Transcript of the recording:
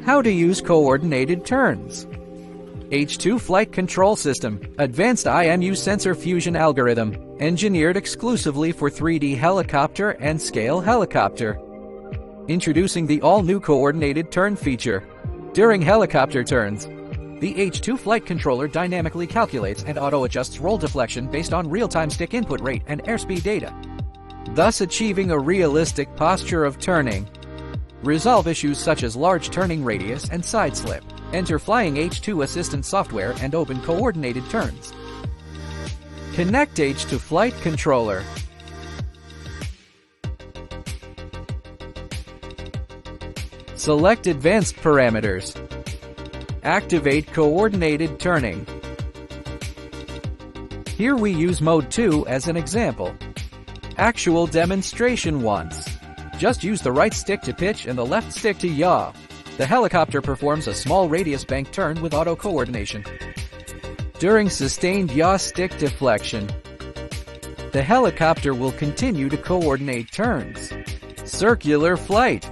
How to use coordinated turns. H2 Flight Control System, Advanced IMU Sensor Fusion Algorithm, engineered exclusively for 3D helicopter and scale helicopter. Introducing the all-new coordinated turn feature. During helicopter turns, the H2 flight controller dynamically calculates and auto-adjusts roll deflection based on real-time stick input rate and airspeed data, thus achieving a realistic posture of turning. Resolve issues such as large turning radius and side slip. Enter Flying H2 Assistant software and open coordinated turns. Connect H2 Flight Controller. Select Advanced Parameters. Activate Coordinated Turning. Here we use Mode 2 as an example. Actual demonstration once. Just use the right stick to pitch and the left stick to yaw. The helicopter performs a small radius bank turn with auto coordination. During sustained yaw stick deflection, the helicopter will continue to coordinate turns. Circular flight.